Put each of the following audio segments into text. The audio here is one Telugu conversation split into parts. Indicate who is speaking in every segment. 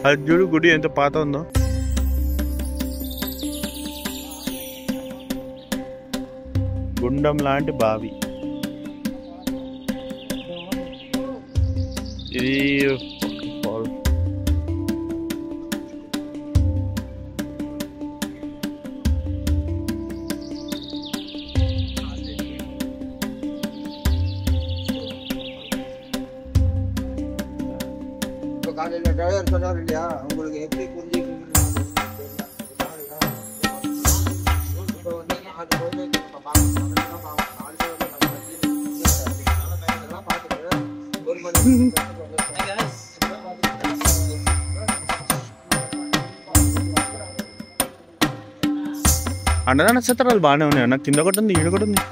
Speaker 1: అది చూడు గుడి ఎంత పాత ఉందో. గుండం లాంటి బావి ఇది.
Speaker 2: டிரைவர் சொன்னார் இல்லையா, உங்களுக்கு எப்படி புரிஞ்சுக்கணும்.
Speaker 1: అన్నదాన సత్రాలు బాగానే ఉన్నాయి అన్న. కింద ఒకటి ఉంది, ఈడ ఒకటి ఉంది.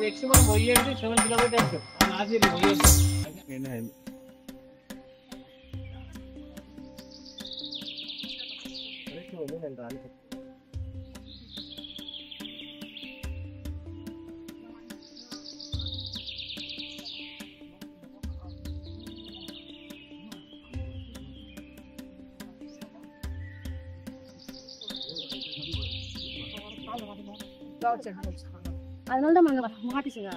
Speaker 3: నెక్స్ట్ మనం 7 కిలోమీటర్స్
Speaker 4: அதனால தான் நாங்கள் மாட்டிச்சுங்க.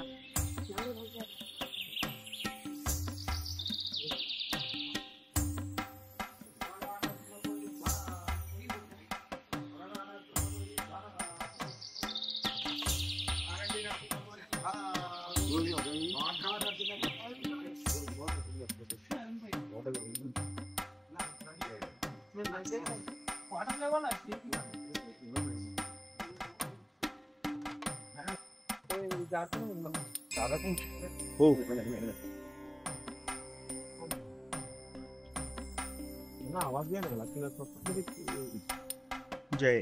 Speaker 1: జై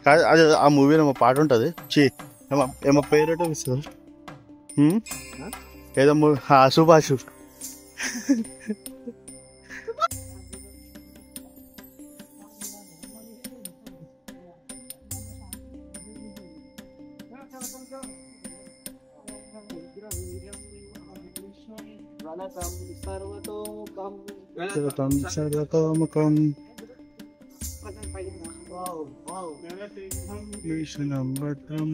Speaker 1: కాదు అది ఆ మూవీలో ఏమో పాట ఉంటుంది. ఏమో పేరేటో ఇస్తుంది ఏదో మూవీ సుభాష్. సర్వతోముఖం విష్ణుభద్రం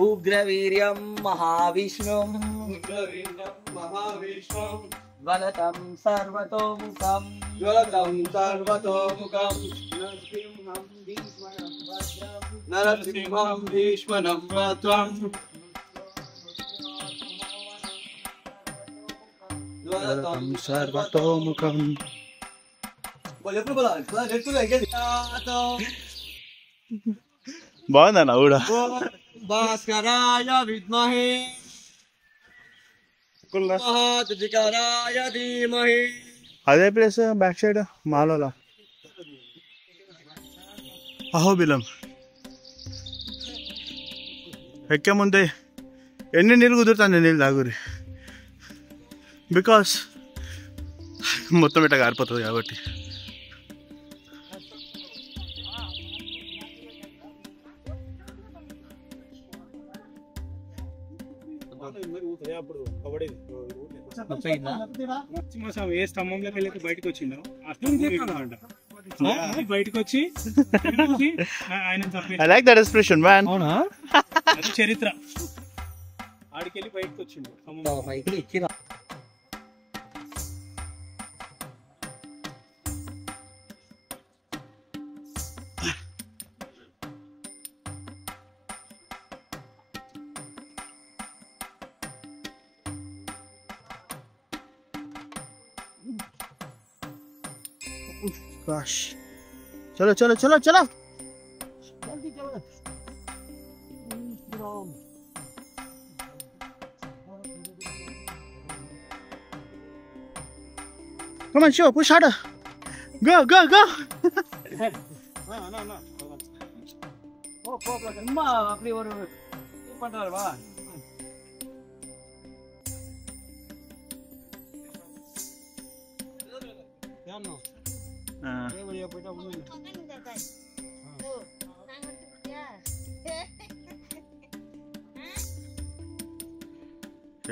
Speaker 2: ఉగ్రవీర్యం మహావిష్ణుం వలతం సర్వతోముఖం నరసింహం భీష్మణం భద్రం వలతం
Speaker 1: సర్వతోముఖం. బాగుందన్న కూడా.
Speaker 2: భాస్కరాయ విద్మహే మహాద్వికరాయ ధీమహి.
Speaker 1: అదే place back side Malola Ahobilam ఎక్కే ముందే ఎన్ని నీళ్ళు కుదురుతాను నీళ్ళు తాగురి. బికాస్ మొత్తం ఇట్లా కారిపోతుంది కాబట్టి.
Speaker 5: ఏ స్తంభంలోకి వెళ్ళి బయటకు వచ్చిందో ఆ స్తంభం అంట బయటకు వచ్చి ఆయన
Speaker 1: I like that expression, man.
Speaker 5: అది చరిత్ర. ఆడికెళ్ళి బయటకు వచ్చిండు
Speaker 1: Gosh. चलो चलो चलो चलो. Come on, show, push harder. Go, go, go.
Speaker 3: அப்படி ஒரு பண்றாரு வா.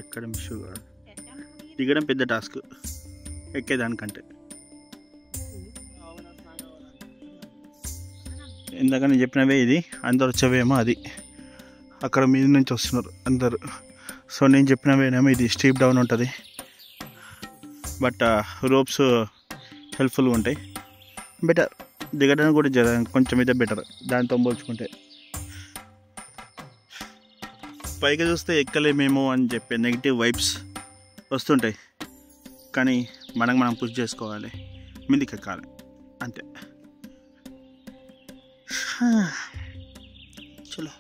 Speaker 1: ఎక్కడం షుగర్ దిగడం పెద్ద టాస్క్ ఎక్కేదానికంటే. ఇందాక నేను చెప్పినవే ఇది అందరు వచ్చేవేమో అది అక్కడ మీద నుంచి వస్తున్నారు అందరు. సో నేను చెప్పినవేనేమో ఇది స్టీప్ డౌన్ ఉంటుంది, బట్ రోప్స్ హెల్ప్ఫుల్గా ఉంటాయి. బెటర్ దిగడానికి కూడా కొంచెం అయితే బెటర్ దాంతో పోల్చుకుంటే. పైకి చూస్తే ఎక్కలేమేమో అని చెప్పే నెగిటివ్ వైబ్స్ వస్తుంటాయి, కానీ మనం పుష్ చేసుకోవాలి, మీదికి ఎక్కాలి అంతే. చలో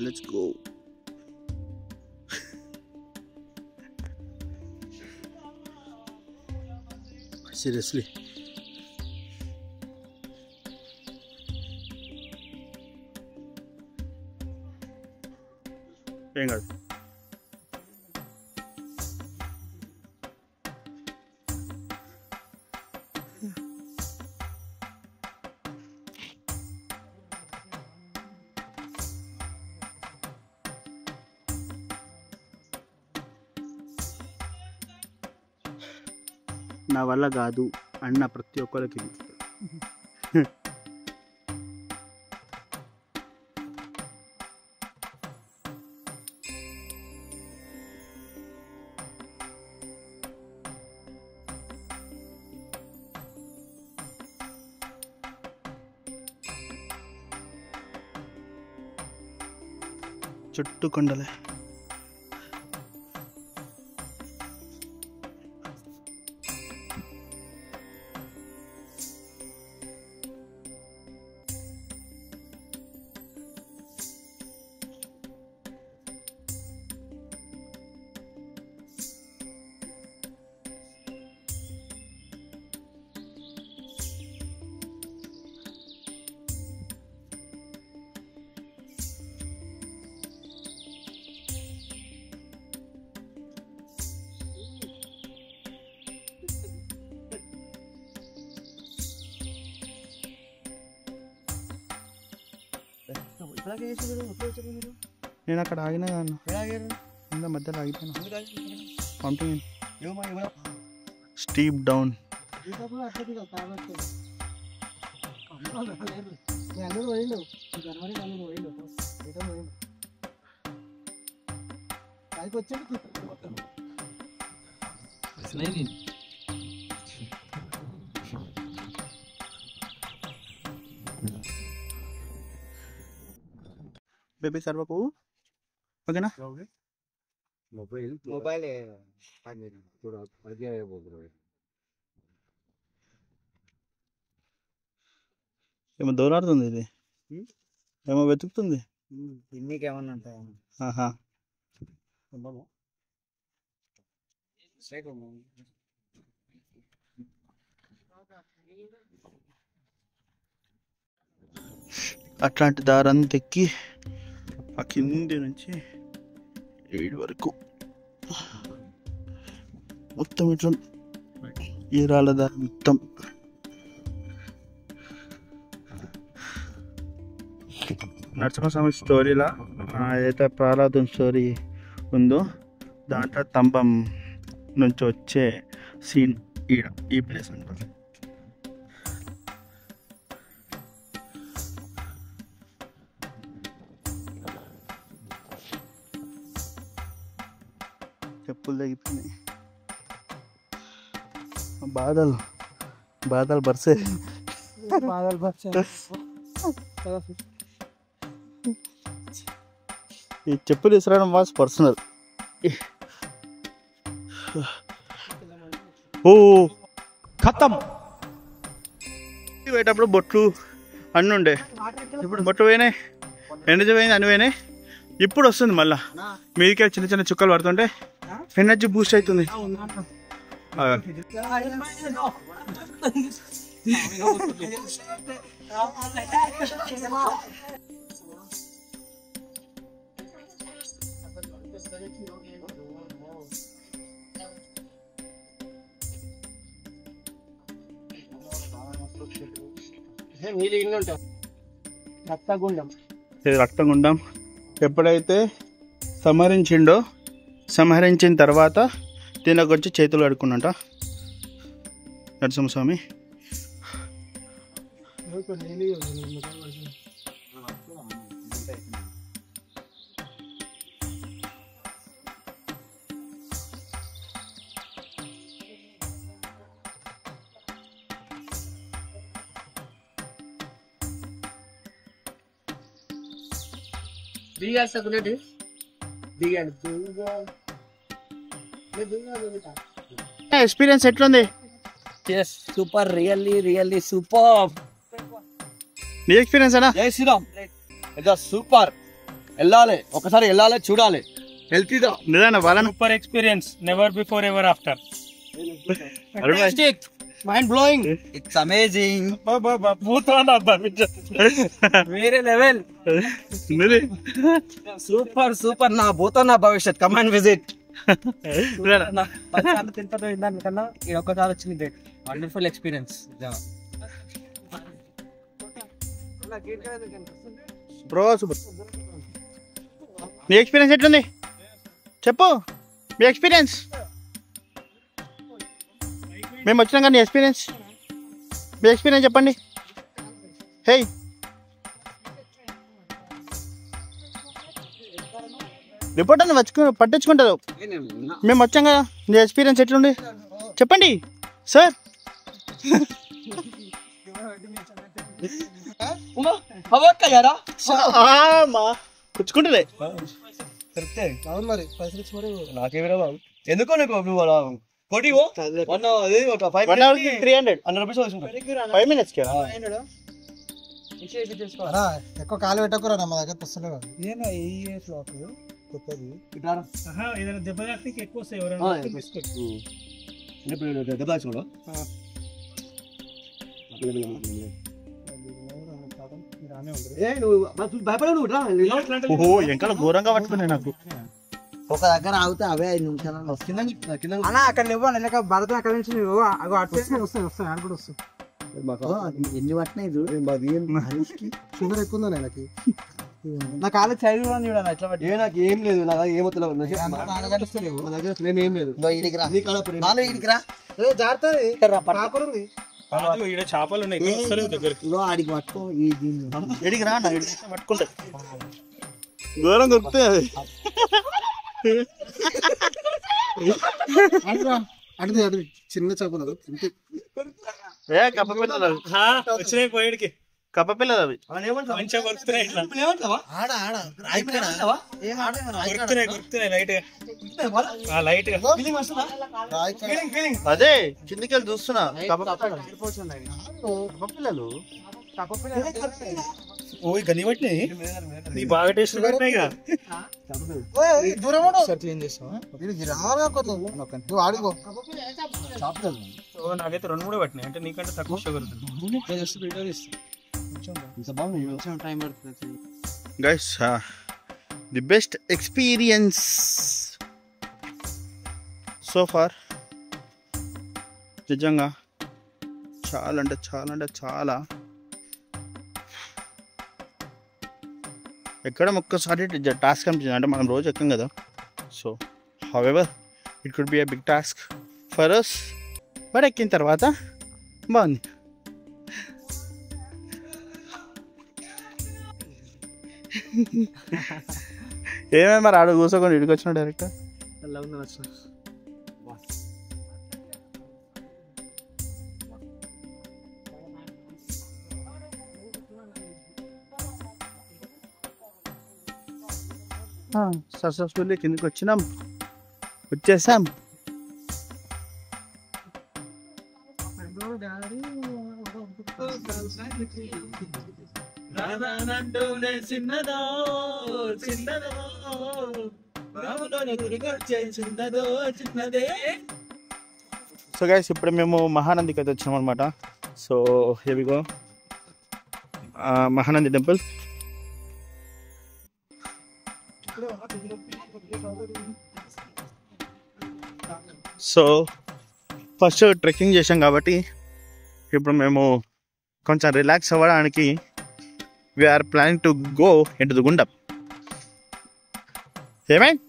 Speaker 1: లెట్స్ గో. సీరియస్లీ ఏం కాదు. నా వల్ల కాదు అన్న ప్రతి ఒక్కరికి చుట్టూ కొండలే. నేను అక్కడ ఆగినా కదా మధ్యలో ఆగిపోయాను. Pumping steep down. Baby serve को ओके ना.
Speaker 2: मोबाइल थोड़ा आगे आया बोल रहे
Speaker 1: ఏమో దూరాడుతుంది ఇది, ఏమో వెతుకుతుంది.
Speaker 2: ఇన్నికేమన్నా ఉంటాయా?
Speaker 1: ఆహా అట్లాంటి దారంతా ఎక్కి ఆ కింది నుంచి 7 వరకు మొత్తం ఇట్లా ఈ రాళ్ళ దారి మొత్తం. నరసింహస్వామి స్టోరీలా ఏదైతే ప్రహ్లాదుని స్టోరీ ఉందో దాంట్లో స్తంభం నుంచి వచ్చే సీన్ ఈ ప్లేస్ ఉంటుంది. చెప్పులు తగ్గిపోయినాయి. బాధలు బర్సే ఈ చెప్పులు తీసుకురావడం వాస్ పర్సనల్. ఓ ఖతం. పోయేటప్పుడు బొట్లు అన్నీ ఉండే, ఇప్పుడు బొట్లు పోయినాయి, ఎనర్జీ పోయింది, అన్నీ పోయినాయి. ఇప్పుడు వస్తుంది మళ్ళా మీదికి చిన్న చిన్న చుక్కలు పడుతుంటే ఎనర్జీ బూస్ట్ అవుతుంది. రక్తగుండం ఎప్పుడైతే సంహరించిన తర్వాత తినకొచ్చి చేతులు కడుక్కున్నట నరసింహస్వామి. ఎక్స్పీరియన్స్ ఎట్లుంది?
Speaker 3: Super, really super.
Speaker 1: నీ ఎక్స్పీరియన్స్ అనా?
Speaker 3: జై శ్రీరామ్. సూపర్, వెళ్ళాలి, ఒకసారి వెళ్ళాలి, చూడాలి. హెల్తీగా
Speaker 1: నిజానా వాళ్ళని
Speaker 5: super experience, never before ever after.
Speaker 3: Mind blowing, it's amazing. వేరే లెవెల్. సూపర్ నా భూతో నా భవిష్యత్. Come and visit. తింటారు దానికన్నా ఇది ఒక్కసారి వచ్చింది. Wonderful experience.
Speaker 1: Bro super. నీ ఎక్స్పీరియన్స్ ఎట్లుంది చెప్పు, మీ ఎక్స్పీరియన్స్. మేము వచ్చినాం కానీ మీ ఎక్స్పీరియన్స్ చెప్పండి. హే రిపోర్ట్ అని పట్టించుకుంటారు. మేము వచ్చాం కదా, నీ ఎక్స్పీరియన్స్ ఎట్లుంది చెప్పండి సార్. పుచ్చుకుంటలే
Speaker 3: నాకేమిరా బాబు, ఎందుకో నీకు కొట్టివో 1 hour
Speaker 1: 300 5 minutes
Speaker 2: ఎక్కువ కాలు పెట్టకురా, మా దగ్గర పుస్తలు
Speaker 5: ఏదైనా దెబ్బ తాకి ఎక్కువ వస్తాయి.
Speaker 1: ఇంకా ఘోరంగా పట్టుకున్నాయి నాకు.
Speaker 2: ఒక దగ్గర ఆగితే అవే 5 నిమిషాలు అన్నా. అక్కడ లేక భరత అక్కడ నుంచి వస్తాయి ఆడ కూడా వస్తాయి. ఎన్ని పట్టినాయి షుగర్ ఎక్కువ ఉందా నాకు? నా కాలేజ్ చదివి చూడాలి ఎట్లా పట్టి. నాకు ఏం లేదు, నాకు ఏమవుతుంది ఏం లేదు.
Speaker 5: చేపలు ఉన్నాయి
Speaker 2: ఆడికి పట్టుకో.
Speaker 1: ఎడికి రా పట్టుకుంటా ఘోరం దొరుకుతాయి అది.
Speaker 2: అడిది చిన్న చేపలు
Speaker 1: కప్ప పిల్లలు
Speaker 5: వచ్చినాయి పోయేడికి.
Speaker 1: కప్ప పిల్లలు అవి
Speaker 5: మంచిగా కొరుకుతున్నాయి. లైట్ గా
Speaker 1: అదే కిందికి వెళ్ళి చూస్తున్నా. కప్ప పిల్లలు
Speaker 5: గని పట్టినాయి. నీ బాగా టేస్ట్ పట్టినాయి. నాకైతే 2-3 పట్టినాయి. అంటే నీకంటే తక్కువ sugar.
Speaker 1: Guys the best experience so far నిజంగా చాలా అంటే చాలా ఎక్కడం ఒక్కసారి టాస్క్ అనిపించింది. అంటే మనం రోజు ఎక్కం కదా. So however it could be a big task for us, but ఎక్కిన తర్వాత బాగుంది. ఏమేమి మరి ఆడ కూర్చోకుండా ఇడికి వచ్చిన డైరెక్ట్ సక్సెస్ఫుల్లీ కిందకి వచ్చేసాం. సో గైస్ ఇప్పుడు మేము మహానందికి అయితే వచ్చాం అనమాట. So here we go, Mahanandi temple. So first trekking చేసాం కాబట్టి ఇప్పుడు మేము కొంచెం రిలాక్స్ అవ్వడానికి we're planning to go into the గుండం. ఏమైంది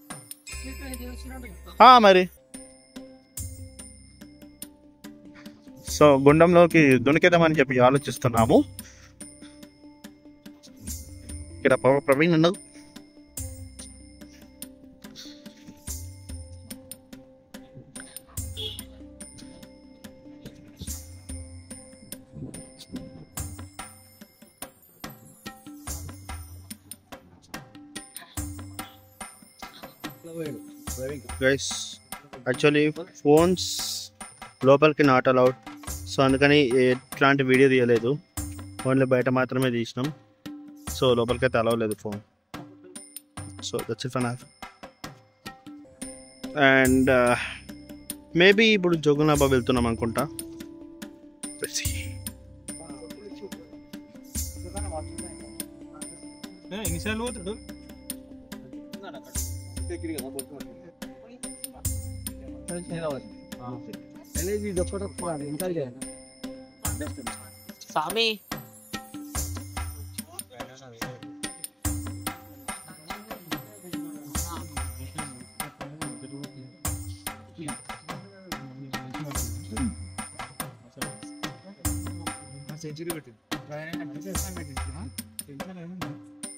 Speaker 1: మరి? సో గుండంలోకి దునికేద్దామని చెప్పి ఆలోచిస్తున్నాము. ఇక్కడ ప్రవీణ్ ఉన్నది. గైస్ యాక్చువల్లీ ఫోన్స్ లోపలికి నాట్ అలౌడ్. సో అందుకని ఎట్లాంటి వీడియో తీయలేదు, ఓన్లీ బయట మాత్రమే తీసినాం. సో లోపలికి అయితే అలౌ లేదు phone. So that's it for now. And maybe ఇప్పుడు జోగులాంబ వెళ్తున్నాం అనుకుంటా.
Speaker 5: ఎన్నిసార్లు పోతాడు?
Speaker 2: స్వామి
Speaker 5: సెంచరీ పెట్టింది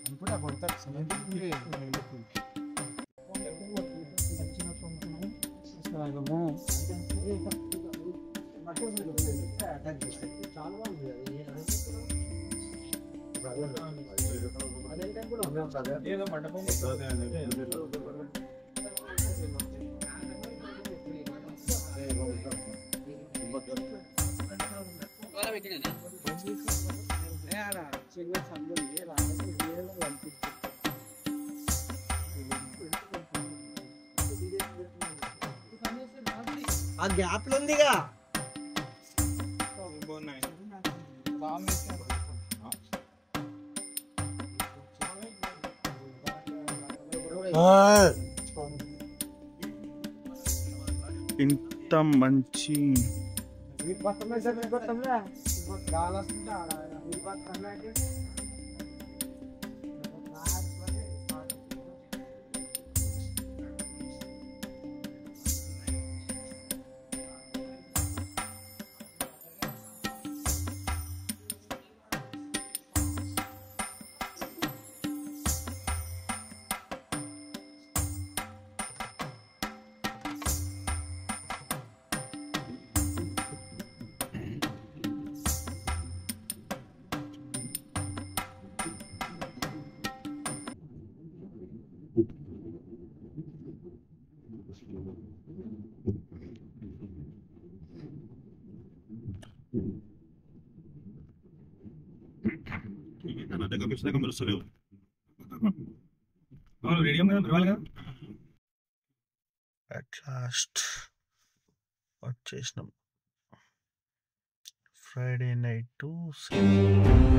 Speaker 5: అనుకుంటా కొడతాడు. ఏదో మండపం
Speaker 2: ఆ గ్యాప్ లో ఉందిగా.
Speaker 1: ఇంత మంచి అట్ లాస్ట్ వచ్చేసినాం. Friday night 7